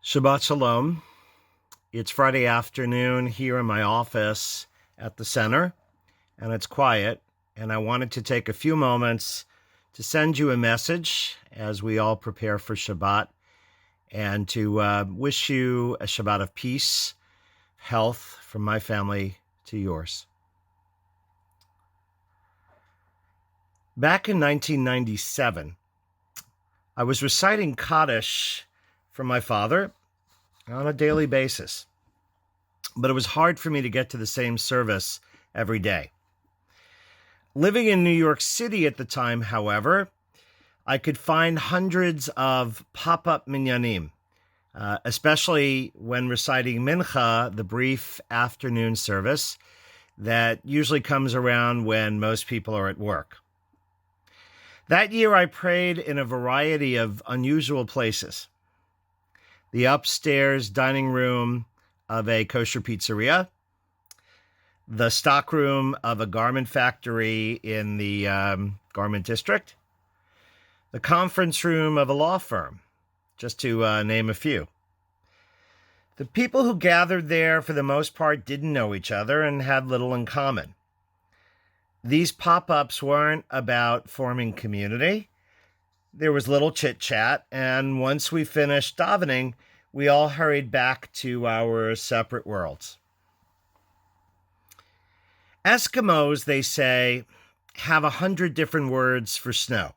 Shabbat Shalom. It's Friday afternoon here in my office at the center, and it's quiet, and I wanted to take a few moments to send you a message as we all prepare for Shabbat, and to wish you a Shabbat of peace, health from my family to yours. Back in 1997, I was reciting Kaddish from my father on a daily basis, but it was hard for me to get to the same service every day. Living in New York City at the time, however, I could find hundreds of pop-up minyanim, especially when reciting Mincha, the brief afternoon service that usually comes around when most people are at work. That year I prayed in a variety of unusual places. The upstairs dining room of a kosher pizzeria, the stockroom of a garment factory in the garment district, the conference room of a law firm, just to name a few. The people who gathered there, for the most part, didn't know each other and had little in common. These pop-ups weren't about forming community. There was little chit-chat, and once we finished davening, we all hurried back to our separate worlds. Eskimos, they say, have 100 different words for snow.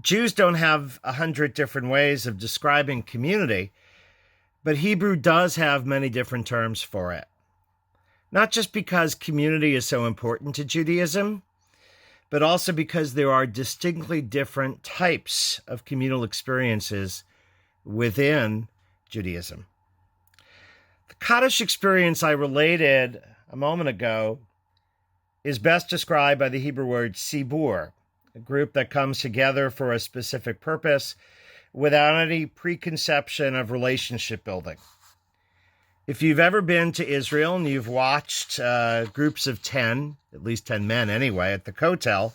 Jews don't have 100 different ways of describing community, but Hebrew does have many different terms for it. Not just because community is so important to Judaism, but also because there are distinctly different types of communal experiences within Judaism. The Kaddish experience I related a moment ago is best described by the Hebrew word tzibur, a group that comes together for a specific purpose without any preconception of relationship building. If you've ever been to Israel and you've watched groups of 10, at least 10 men anyway, at the Kotel,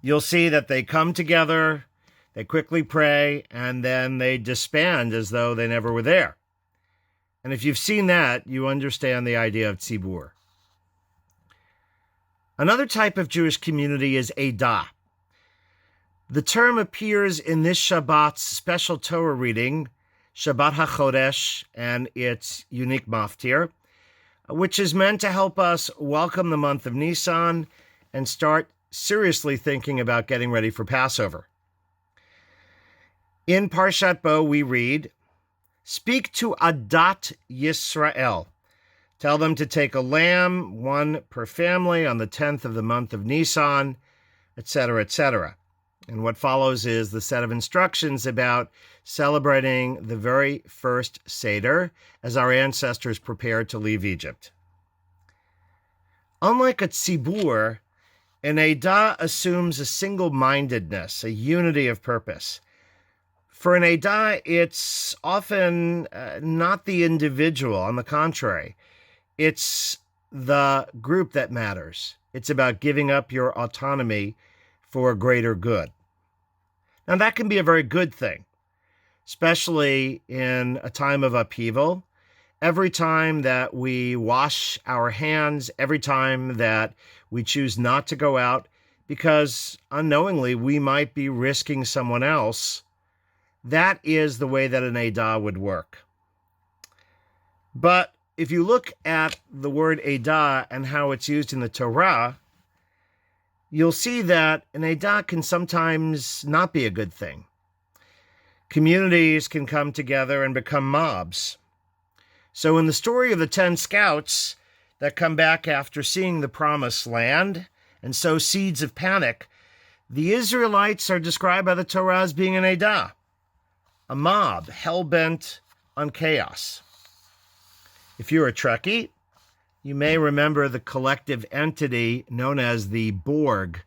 you'll see that they come together, they quickly pray, and then they disband as though they never were there. And if you've seen that, you understand the idea of tzibur. Another type of Jewish community is Edah. The term appears in this Shabbat's special Torah reading, Shabbat HaChodesh, and its unique maftir, which is meant to help us welcome the month of Nisan and start seriously thinking about getting ready for Passover. In Parshat Bo, we read, "Speak to Adat Yisrael. Tell them to take a lamb, one per family, on the 10th of the month of Nisan," etc., etc. And what follows is the set of instructions about celebrating the very first Seder as our ancestors prepared to leave Egypt. Unlike a tzibur, an Edah assumes a single-mindedness, a unity of purpose. For an Edah, it's often not the individual. On the contrary, it's the group that matters. It's about giving up your autonomy for a greater good. Now, that can be a very good thing, especially in a time of upheaval. Every time that we wash our hands, every time that we choose not to go out, because unknowingly we might be risking someone else, that is the way that an Edah would work. But if you look at the word Edah and how it's used in the Torah, you'll see that an Edah can sometimes not be a good thing. Communities can come together and become mobs. So in the story of the 10 scouts that come back after seeing the promised land and sow seeds of panic, the Israelites are described by the Torah as being an Edah, a mob hell-bent on chaos. If you're a Trekkie, you may remember the collective entity known as the Borg,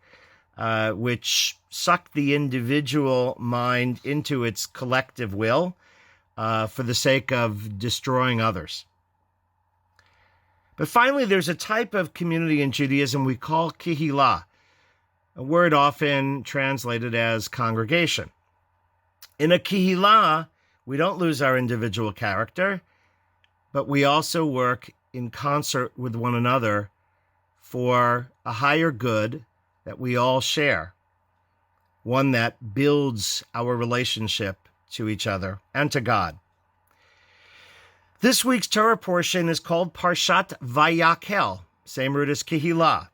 which sucked the individual mind into its collective will for the sake of destroying others. But finally, there's a type of community in Judaism we call kehillah, a word often translated as congregation. In a kehillah, we don't lose our individual character, but we also work in concert with one another for a higher good that we all share, one that builds our relationship to each other and to God. This week's Torah portion is called Parshat Vayakel, same root as Kehillah.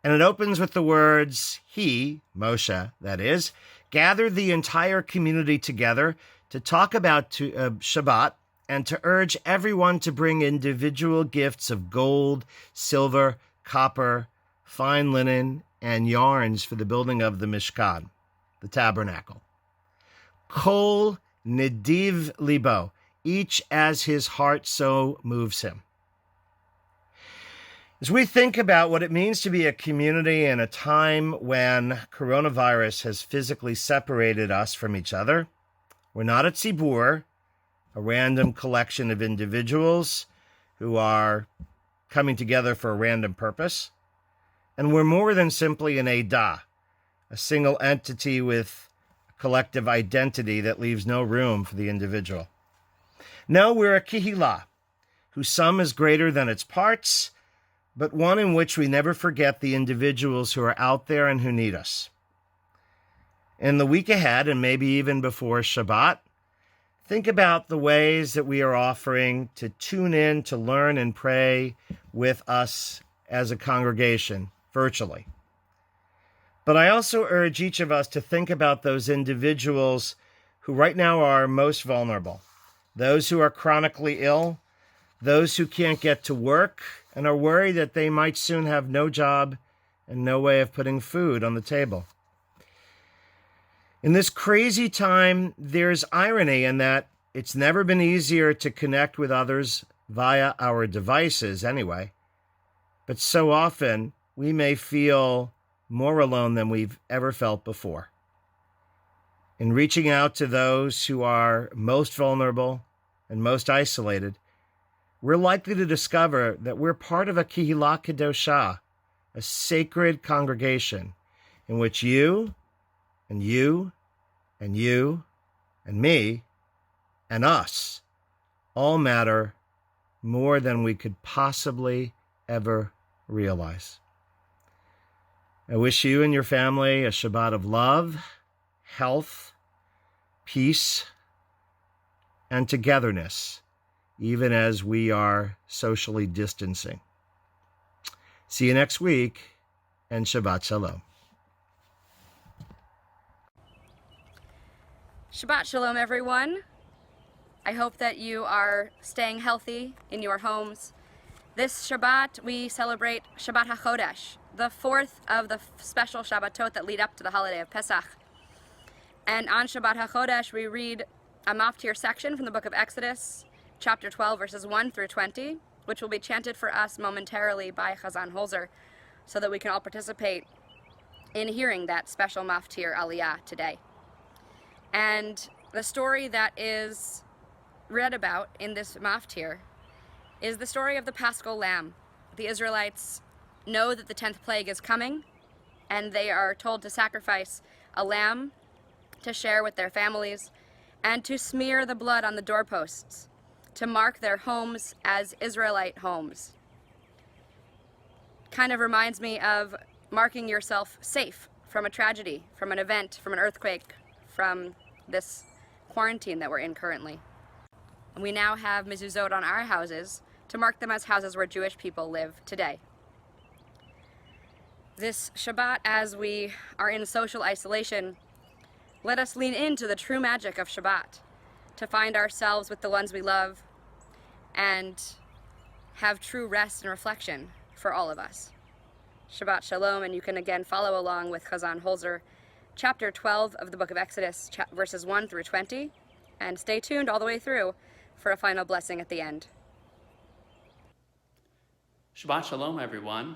And it opens with the words, he, Moshe, that is, gathered the entire community together to talk about Shabbat and to urge everyone to bring individual gifts of gold, silver, copper, fine linen, and yarns for the building of the Mishkan, the tabernacle. Kol nediv libo, each as his heart so moves him. As we think about what it means to be a community in a time when coronavirus has physically separated us from each other, we're not a tzibur, a random collection of individuals who are coming together for a random purpose, and we're more than simply an edah, a single entity with a collective identity that leaves no room for the individual. No, we're a kehillah, whose sum is greater than its parts, but one in which we never forget the individuals who are out there and who need us. In the week ahead, and maybe even before Shabbat, think about the ways that we are offering to tune in to learn and pray with us as a congregation virtually. But I also urge each of us to think about those individuals who right now are most vulnerable, those who are chronically ill, those who can't get to work and are worried that they might soon have no job and no way of putting food on the table. In this crazy time, there's irony in that it's never been easier to connect with others via our devices anyway, but so often we may feel more alone than we've ever felt before. In reaching out to those who are most vulnerable and most isolated, we're likely to discover that we're part of a Kehillah Kedoshah, a sacred congregation in which you and you and you and me and us all matter more than we could possibly ever realize. I wish you and your family a Shabbat of love, health, peace, and togetherness, even as we are socially distancing. See you next week, and Shabbat Shalom. Shabbat Shalom, everyone. I hope that you are staying healthy in your homes. This Shabbat, we celebrate Shabbat HaChodesh, the fourth of the special Shabbatot that lead up to the holiday of Pesach. And on Shabbat HaChodesh, we read a maftir section from the book of Exodus, chapter 12, verses 1 through 20, which will be chanted for us momentarily by Chazan Holzer, so that we can all participate in hearing that special maftir aliyah today. And the story that is read about in this maftir is the story of the Paschal Lamb. The Israelites know that the 10th plague is coming, and they are told to sacrifice a lamb to share with their families and to smear the blood on the doorposts to mark their homes as Israelite homes. Kind of reminds me of marking yourself safe from a tragedy, from an event, from an earthquake, from this quarantine that we're in currently. And we now have mezuzot on our houses to mark them as houses where Jewish people live today. This Shabbat, as we are in social isolation, let us lean into the true magic of Shabbat, to find ourselves with the ones we love and have true rest and reflection for all of us. Shabbat Shalom, and you can again follow along with Chazan Holzer, chapter 12 of the book of Exodus, verses 1 through 20, and stay tuned all the way through for a final blessing at the end. Shabbat Shalom, everyone.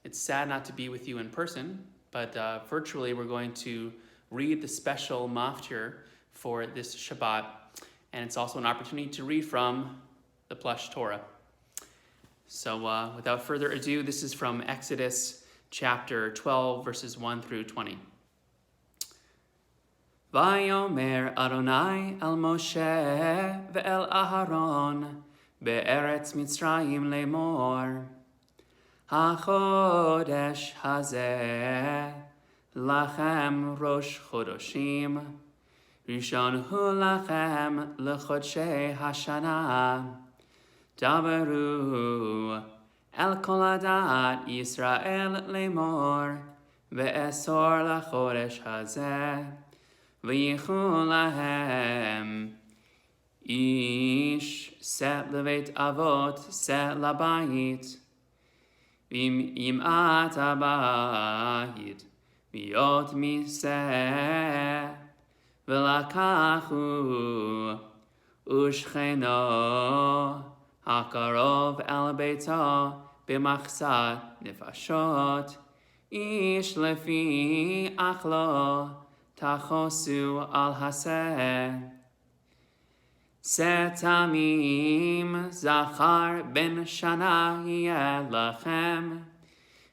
It's sad not to be with you in person, but virtually we're going to read the special maftir for this Shabbat, and it's also an opportunity to read from the plush Torah. So without further ado, this is from Exodus chapter 12, verses 1 through 20. ויאמר אדוני אל משה ואל אהרון בארץ מצרים לאמור, החודש הזה לכם ראש חודשים, ראשון הוא לכם לחודשי השנה. דברו אל כל עדת ישראל לאמור, ואסור לחודש הזה, וייכו להם איש שאת לבית אבות, שאת לבית, ואם ימעט הבית, להיות מזה, ולקחו ושכנו הקרוב אל ביתו במחסת נפשות, איש לפי אכלו תחוסו על השה. שא תמים זכר בן שנה יהיה לכם,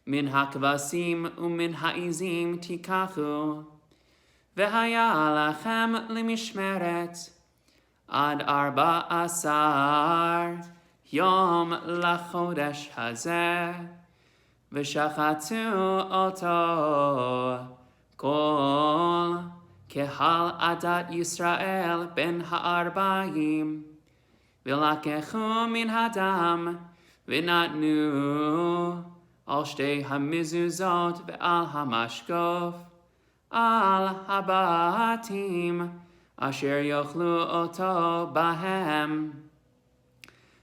מן הכבשים ומן העזים תיקחו, והיה לכם למשמרת עד 14 יום לחודש הזה, ושחטו אותו כל קהל עדת ישראל בין 40, ולקחו מן הדם ונתנו על שתי המזוזות ועל המשקוף, על הבתים אשר יאכלו אותו בהם,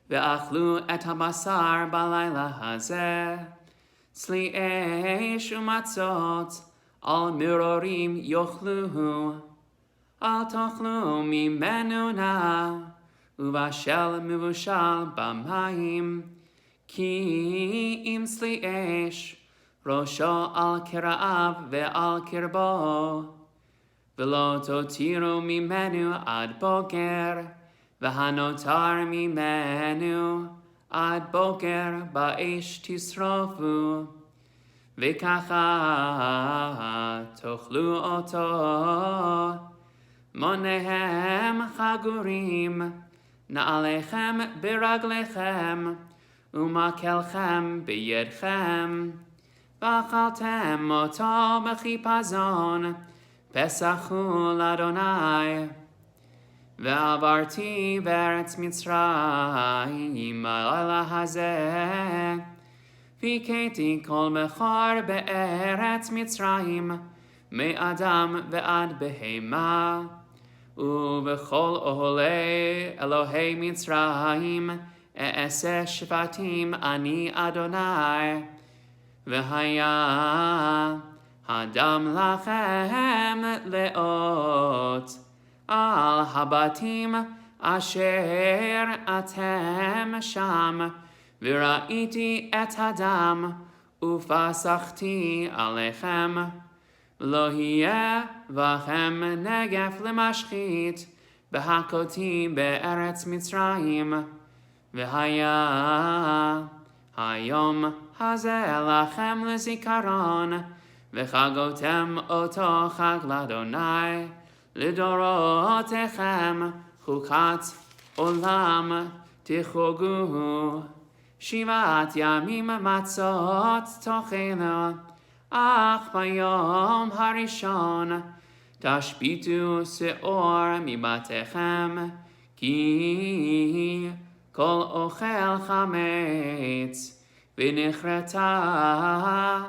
ואכלו את הבשר בלילה הזה. צלי אש ומצות על מרורים יאכלוהו, אל תאכלו ממנו נא, ובשל מבושל במים, כי אם צלי אש ראשו על קרעיו ועל קרבו, ולא תותירו ממנו עד בוקר, והנותר ממנו עד בוקר באש תשרופו, וככה תאכלו אותו. מוניהם חגורים, נעליכם ברגליכם, ומקלכם בידכם, ואכלתם אותו בחיפזון, פסח הוא לאדוני. ועברתי בארץ מצרים הלילה הזה, והכיתי כל בכור בארץ מצרים, מאדם ועד בהמה, ובכל אוהלי אלוהי מצרים אעשה שבטים אני אדוני. והיה הדם לכם לאות על הבתים אשר אתם שם, וראיתי את הדם ופסחתי עליכם. לא יהיה בכם נגף למשחית בהכותי בארץ מצרים. והיה היום הזה לכם לזיכרון, וחגותם אותו חג לאדוני לדורותיכם, חוקת עולם תחוגו. 7 ימים מצות תאכלו, אך ביום הראשון תשביתו שאור מבתיכם, כי כל אוכל חמץ, ונכרתה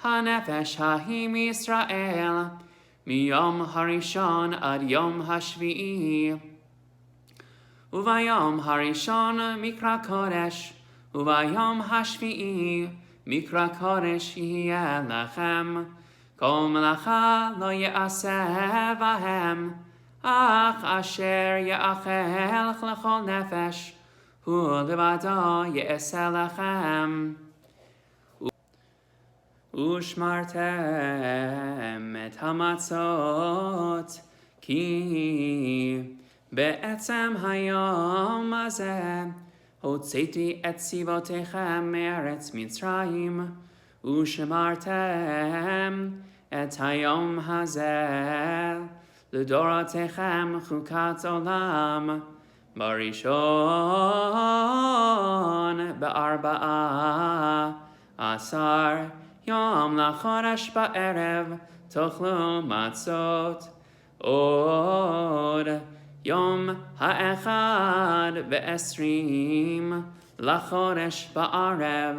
הנפש ההיא מישראל מיום הראשון עד יום השביעי. וביום הראשון מקרא קודש, וביום השביעי מקרא קודש יהיה לכם. כל מלאכה לא יעשה בהם, אך אשר יאכל לכל נפש, הוא לבדו יעשה לכם. ושמרתם את המצות, כי בעצם היום הזה הוצאתי את צבאותיכם מארץ מצרים, ושמרתם את היום הזה לדורותיכם חוקת עולם. בראשון בארבעה עשר יום לחודש בערב תאכלו מצות. עוד יום האחד ועשרים לחודש בערב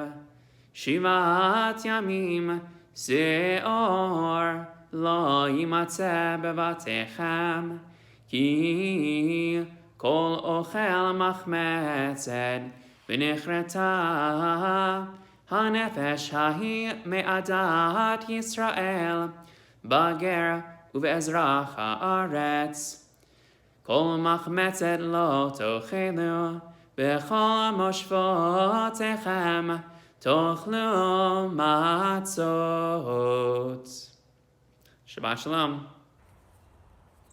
7 ימים שעור לא יימצא בבתיכם, כי כל אוכל מחמצת ונכרתה הנפש ההיא מעדת ישראל בגר ובאזרח הארץ. כל מחמצת לא תאכלו, בכל מושבותיכם תאכלו מצות. Shabbat Shalom.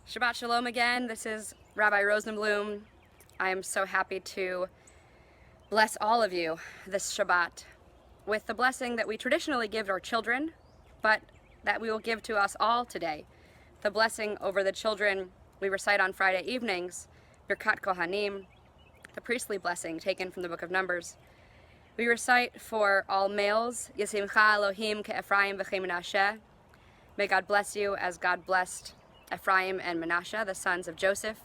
Shabbat Shalom again. This is Rabbi Rosenblum. I am so happy to bless all of you this Shabbat with the blessing that we traditionally give our children, but that we will give to us all today. The blessing over the children we recite on Friday evenings, Birkat Kohanim, the priestly blessing taken from the book of Numbers. We recite for all males, Yisimcha Elohim ke'Ephraim v'che-Menashe. May God bless you as God blessed Ephraim and Menashe, the sons of Joseph.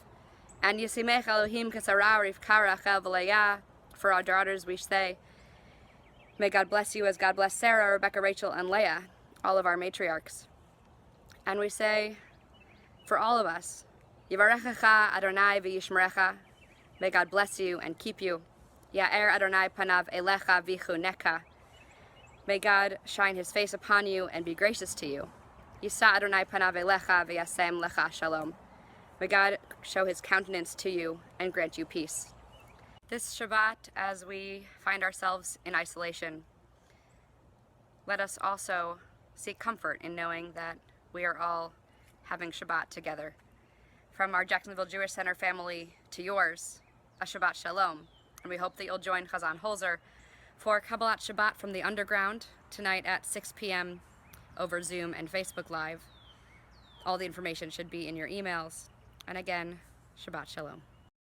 And Yisimech Elohim ke'Sarah Rivka Rachel v'Leah. For our daughters we say, may God bless you as God blessed Sarah, Rebecca, Rachel, and Leah, all of our matriarchs. And we say, for all of us, Yivarechecha Adonai v'yishmerecha. May God bless you and keep you. Ya'er Adonai panav elecha v'chuneka. May God shine his face upon you and be gracious to you. Yisa Adonai panav elecha v'yasem lecha shalom. May God show his countenance to you and grant you peace. This Shabbat, as we find ourselves in isolation, let us also seek comfort in knowing that we are all having Shabbat together. From our Jacksonville Jewish Center family to yours, a Shabbat Shalom. And we hope that you'll join Chazan Holzer for Kabbalat Shabbat from the Underground tonight at 6 p.m. over Zoom and Facebook Live. All the information should be in your emails. And again, Shabbat Shalom.